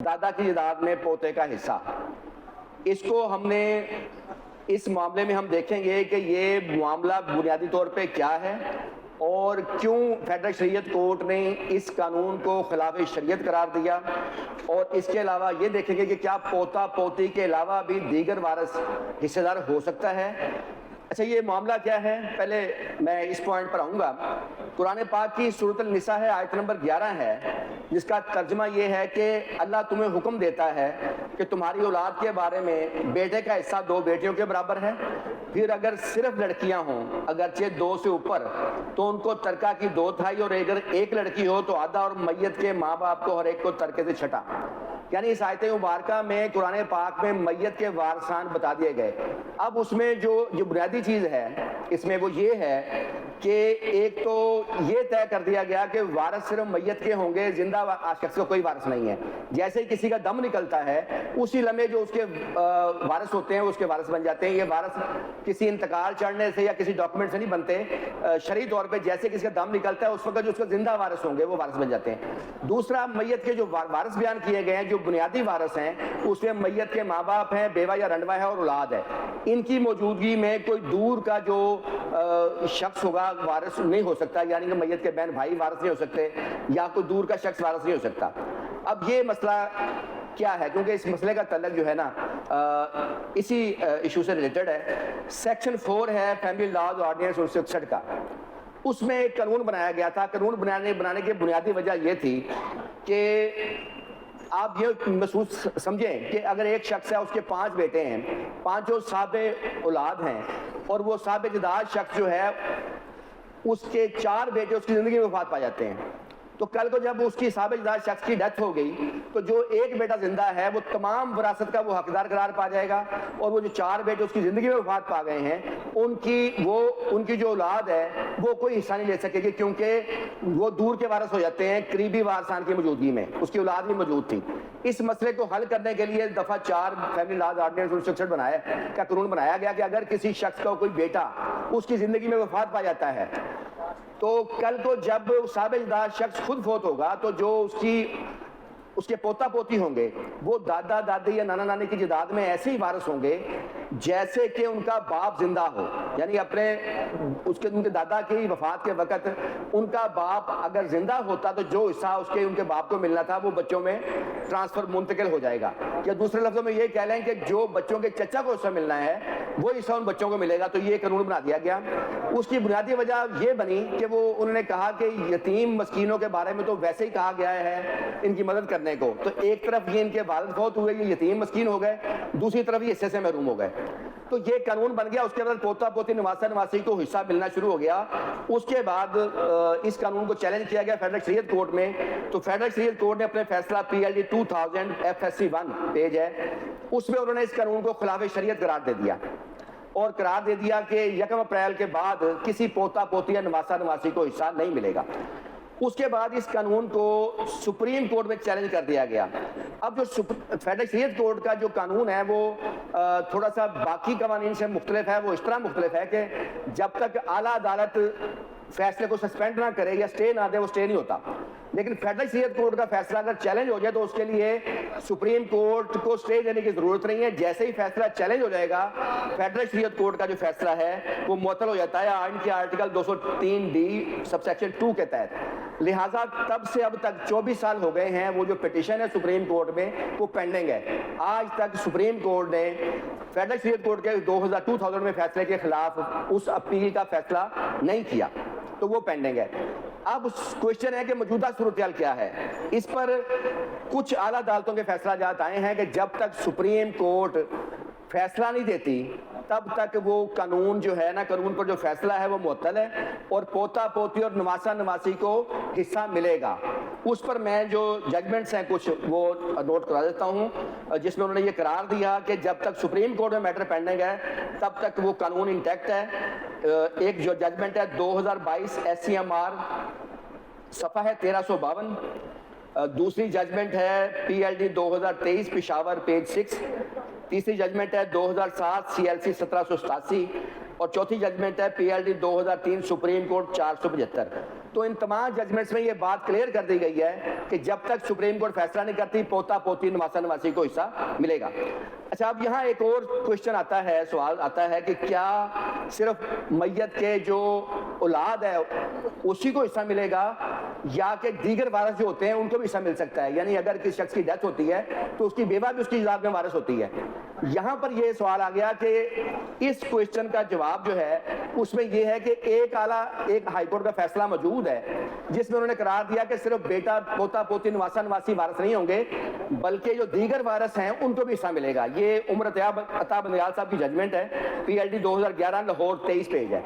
دادا کی جائیداد میں پوتے کا حصہ، اس کو ہم نے اس معاملے میں ہم دیکھیں گے کہ یہ معاملہ بنیادی طور پہ کیا ہے اور کیوں فیڈرل شریعت کورٹ نے اس قانون کو خلاف شریعت قرار دیا، اور اس کے علاوہ یہ دیکھیں گے کہ کیا پوتا پوتی کے علاوہ بھی دیگر وارث حصے دار ہو سکتا ہے۔ اچھا، یہ معاملہ کیا ہے؟ پہلے میں اس پوائنٹ پر آؤں گا۔ قرآن پاک کی سورۃ النساء ہے، آیت نمبر 11 ہے، جس کا ترجمہ یہ ہے کہ اللہ تمہیں حکم دیتا ہے کہ تمہاری اولاد کے بارے میں بیٹے کا حصہ 2 بیٹیوں کے برابر ہے، پھر اگر صرف لڑکیاں ہوں اگرچہ 2 سے اوپر تو ان کو ترکہ کی 2/3، اور اگر ایک لڑکی ہو تو آدھا، اور میت کے ماں باپ کو ہر ایک کو ترکے سے چھٹا۔ یعنی اس آیت مبارکہ میں قرآن پاک میں میت کے وارثان بتا دیے گئے۔ اب اس میں جو بنیادی چیز ہے اس میں وہ یہ ہے کہ ایک تو یہ طے کر دیا گیا کہ وارث صرف میت کے ہوں گے، زندہ شخص کا کوئی وارث نہیں ہے۔ جیسے ہی کسی کا دم نکلتا ہے اسی لمحے جو اس کے وارث ہوتے ہیں اس کے وارث بن جاتے ہیں۔ یہ وارث کسی انتقال چڑھنے سے یا کسی ڈاکومنٹ سے نہیں بنتے، شرعی طور پہ جیسے کسی کا دم نکلتا ہے اس وقت جو اس کا زندہ وارث ہوں گے وہ وارث بن جاتے ہیں۔ دوسرا، میت کے جو وارث بیان کیے گئے ہیں، جو بنیادی وارث ہیں، اس میں میت کے ماں باپ ہیں، بیوہ یا رنڈوا ہے اور اولاد ہے۔ ان کی موجودگی میں کوئی دور کا جو شخص ہوگا وارث نہیں ہو سکتا، یعنی کہ میت کے بہن بھائی وارث نہیں ہو سکتے یا کوئی دور کا شخص وارث نہیں ہو سکتا۔ اب یہ مسئلہ کیا ہے؟ کیونکہ اس مسئلے کا تعلق جو ہے نا اسی ایشو سے ریلیٹڈ ہے۔ سیکشن 4 ہے فیملی لاز آرڈیننس 1961 کا، اس میں ایک قانون بنایا گیا تھا۔ قانون بنانے کی بنیادی وجہ یہ تھی کہ آپ یہ محسوس سمجھیں کہ اگر ایک شخص ہے، اس کے 5 بیٹے ہیں، 5 صاحب اولاد ہیں، اور وہ صاحب جداد شخص جو ہے اس کے 4 بیٹے اس کی زندگی میں وفات پا جاتے ہیں، تو کل کو جب اس کی صاحب جداد شخص کی ڈیتھ ہو گئی تو جو ایک بیٹا زندہ ہے وہ تمام وراثت کا وہ حقدار قرار پا جائے گا، اور وہ جو 4 بیٹے اس کی زندگی میں وفات پا گئے ہیں ان کی جو اولاد ہے وہ کوئی حصہ نہیں لے سکے گی، کیونکہ وہ دور کے وارث ہو جاتے ہیں قریبی وارثان کی موجودگی میں۔ اس کی اولاد بھی موجود تھی۔ اس مسئلے کو حل کرنے کے لیے دفعہ 4 فیملی لاز آرڈیننس 1961 کا قانون بنایا گیا کہ اگر کسی شخص کا کوئی بیٹا اس کی زندگی میں وفات پا جاتا ہے تو کل کو جب صاحب جداد شخص خود فوت ہوگا تو جو اس کے پوتا پوتی ہوں گے وہ دادا دادی یا نانا نانی کی جداد میں ایسے ہی وارث ہوں گے جیسے کہ ان کا باپ زندہ ہو، یعنی ان کے دادا کی وفات کے وقت ان کا باپ اگر زندہ ہوتا تو جو حصہ ان کے باپ کو ملنا تھا وہ بچوں میں ٹرانسفر منتقل ہو جائے گا، یا دوسرے لفظوں میں یہ کہہ لیں کہ جو بچوں کے چچا کو حصہ ملنا ہے وہ حصہ ان بچوں کو ملے گا۔ تو یہ قانون بنا دیا گیا۔ اس کی بنیادی وجہ یہ بنی کہ انہوں نے کہا کہ یتیم مسکینوں کے بارے میں تو ویسے ہی کہا گیا ہے ان کی مدد کرنے کو، تو ایک طرف یہ ان کے والد فوت ہوئے، یہ یتیم مسکین ہو گئے، دوسری طرف یہ حصے سے محروم ہو گئے، تو یہ قانون بن گیا۔ اس کے بعد پوتا پوتی نواسا نواسی کو حصہ ملنا شروع ہو گیا۔ اس کے بعد اس قانون کو چیلنج کیا گیا فیڈرل شریعت کورٹ میں، تو فیڈرل شریعت کورٹ نے اپنے فیصلہ PLD 2000 FSC 1 پیج ہے، اس میں انہوں نے اس قانون کو خلاف شریعت قرار دے دیا اور قرار دے دیا کہ 1 اپریل کے بعد کسی پوتا پوتی یا نواسا نواسی کو حصہ نہیں ملے گا۔ اس کے بعد اس قانون کو سپریم کورٹ میں چیلنج کر دیا گیا۔ اب جو فیڈرل شریعت کورٹ کا جو قانون ہے وہ تھوڑا سا باقی قوانین سے مختلف ہے۔ وہ اس طرح مختلف ہے کہ جب تک اعلیٰ عدالت فیصلے کو سسپینڈ نہ کرے یا سٹے نہ دے وہ سٹے نہیں ہوتا، لیکن فیڈرل شریعت کورٹ کا فیصلہ اگر چیلنج ہو جائے تو اس کے لیے سپریم کورٹ کو سٹے دینے کی ضرورت نہیں ہے۔ جیسے ہی فیصلہ چیلنج ہو جائے گا فیڈرل شریعت کورٹ کا جو فیصلہ ہے وہ معطل ہو جاتا ہے آئین کے آرٹیکل 203D سب سیکشن 2 کے تحت۔ لہٰذا تب سے اب تک 24 سال ہو گئے ہیں وہ جو پٹیشن ہے سپریم کورٹ میں وہ پینڈنگ ہے۔ آج تک سپریم کورٹ نے فیڈرل شریعت کورٹ کے 2000 میں فیصلے کے خلاف اس اپیل کا فیصلہ نہیں کیا، تو وہ پینڈنگ ہے۔ اب کوشچن ہے کہ موجودہ صورتحال کیا ہے؟ اس پر کچھ اعلیٰ عدالتوں کے فیصلہ جات آئے ہیں کہ جب تک سپریم کورٹ فیصلہ نہیں دیتی تب تک وہ قانون جو ہے نا، قانون پر جو فیصلہ ہے وہ معطل ہے اور پوتا پوتی اور نواسا نواسی کو حصہ ملے گا۔ اس پر میں جو ججمنٹس ہیں کچھ وہ نوٹ کرا دیتا ہوں، جس میں انہوں نے یہ قرار دیا کہ جب تک سپریم کورٹ میں میٹر پینڈنگ ہے تب تک وہ قانون انٹیکٹ ہے۔ ایک جو ججمنٹ ہے 2022 SCMR صفحہ ہے 1352، دوسری ججمنٹ ہے PLD 2023 پشاور پیج 6، تیسری ججمنٹ ہے 2007 CLC 1787 اور چوتھی ججمنٹ ہے PLD 2003 سپریم کورٹ 475۔ تو تو ان تمام ججمنٹس میں یہ بات کلیئر کر دی گئی ہے کہ جب تک سپریم کورٹ فیصلہ نہیں کرتی پوتا پوتی نواسا نواسی کو حصہ ملے گا. اچھا اب یہاں ایک اور کوشچن آتا ہے, سوال آتا ہے کہ کیا صرف میت کے جو اولاد ہے اسی کو حصہ ملے گا یا کہ دیگر وارث جو ہوتے ہیں ان کو بھی حصہ مل سکتا ہے؟ یعنی اگر کسی شخص کی ڈیتھ ہوتی ہے تو اس کی بیوہ بھی اس کی جائیداد میں وارث ہوتی ہے. یہاں پر یہ سوال آ گیا کہ اس کوشچن کا جواب جو ہے اس میں یہ ہے کہ ایک ہائی کورٹ کا فیصلہ موجود ہے جس میں انہوں نے قرار دیا کہ صرف بیٹا پوتا پوتی نواسا نواسی وارث نہیں ہوں گے بلکہ جو دیگر وارث ہیں ان کو بھی حصہ ملے گا. یہ عمر عطا بندیال صاحب کی ججمنٹ ہے, PLD 2011 لاہور 23 پیج ہے,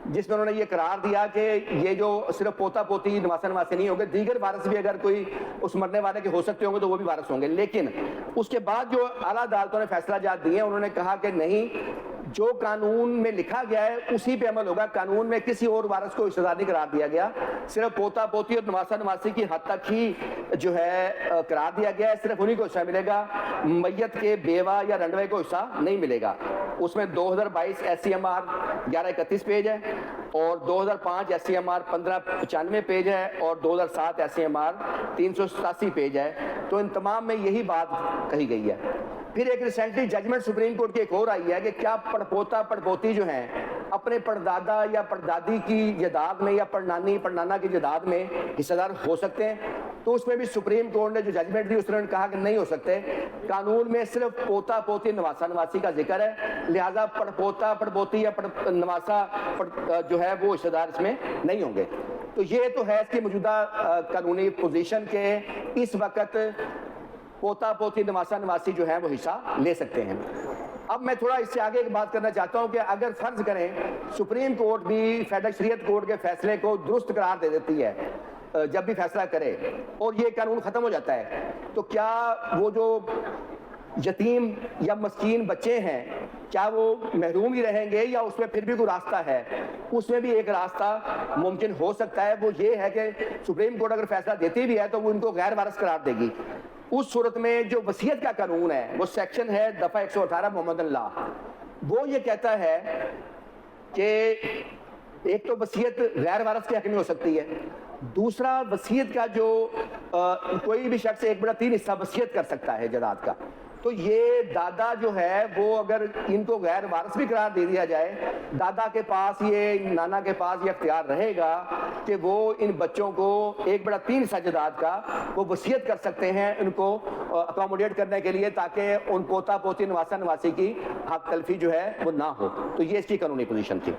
جس میں انہوں نے یہ قرار دیا کہ یہ جو صرف پوتا پوتی نواسا نواسی نہیں ہوں گے, دیگر وارث بھی اگر کوئی اس مرنے والے کے ہو سکتے ہوں گے تو وہ بھی وارث ہوں گے. لیکن اس کے بعد جو اعلیٰ عدالتوں نے فیصلہ جات دیے انہوں نے کہا کہ نہیں, جو قانون میں لکھا گیا ہے اسی پہ عمل ہوگا. قانون میں کسی اور وارث کو حصہ دار نہیں قرار دیا گیا, صرف پوتا پوتی اور نواسا نواسی کی حد تک ہی جو ہے قرار دیا گیا ہے, صرف انہی کو حصہ ملے گا, میت کے بیوہ یا رنڈوے کو حصہ نہیں ملے گا. اس میں 2022 SCMR 1131 پیج ہے اور 2005 SCMR 1595 پیج ہے اور 2007 SCMR 387 پیج ہے. تو ان تمام میں یہی بات کہی گئی ہے. پھر ایک ریسنٹلی ججمنٹ سپریم کورٹ کی ایک اور آئی ہے کہ کیا پڑپوتا پڑپوتی جو ہیں اپنے پڑدادا یا پڑدادی کی جائیداد میں یا پڑنانی پڑنانا کی جائیداد میں حصہ دار ہو سکتے ہیں؟ تو اس میں بھی سپریم کورٹ نے جو ججمنٹ دی اس نے کہا کہ نہیں ہو سکتے. قانون میں صرف پوتا پوتی نواسا نواسی کا ذکر ہے, لہذا پڑپوتا پڑپوتی یا نواسا جو ہے وہ حصہ دار اس میں نہیں ہوں گے. تو یہ تو ہے اس کی موجودہ قانونی پوزیشن کے اس وقت پوتا پوتی نواسا نواسی جو ہیں وہ حصہ لے سکتے ہیں. اب میں تھوڑا اس سے آگے ایک بات کرنا چاہتا ہوں کہ اگر فرض کریں سپریم کورٹ بھی فیڈرل شریعت کورٹ کے فیصلے کو درست قرار دے دیتی ہے جب بھی فیصلہ کرے اور یہ قانون ختم ہو جاتا ہے, تو کیا وہ جو یتیم یا مسکین بچے ہیں کیا وہ محروم ہی رہیں گے یا اس میں پھر بھی کوئی راستہ ہے؟ اس میں بھی ایک راستہ ممکن ہو سکتا ہے, وہ یہ ہے کہ سپریم کورٹ اگر فیصلہ دیتی بھی ہے تو وہ ان کو غیر وارث قرار دے گی. اس صورت میں جو وصیت کا قانون ہے وہ سیکشن ہے دفعہ 118 محمد اللہ, وہ یہ کہتا ہے کہ ایک تو وصیت غیر وارث کے حق میں ہو سکتی ہے, دوسرا وصیت کا جو کوئی بھی شخص 1/3 حصہ وصیت کر سکتا ہے جائیداد کا. تو یہ دادا جو ہے وہ اگر ان کو غیر وارث بھی قرار دے دیا جائے, دادا کے پاس یہ نانا کے پاس یہ اختیار رہے گا کہ وہ ان بچوں کو 1/3 حصہ جائیداد کا وہ وصیت کر سکتے ہیں ان کو اکوموڈیٹ کرنے کے لیے تاکہ ان پوتا پوتی نواسا نواسی کی حق تلفی جو ہے وہ نہ ہو. تو یہ اس کی قانونی پوزیشن تھی.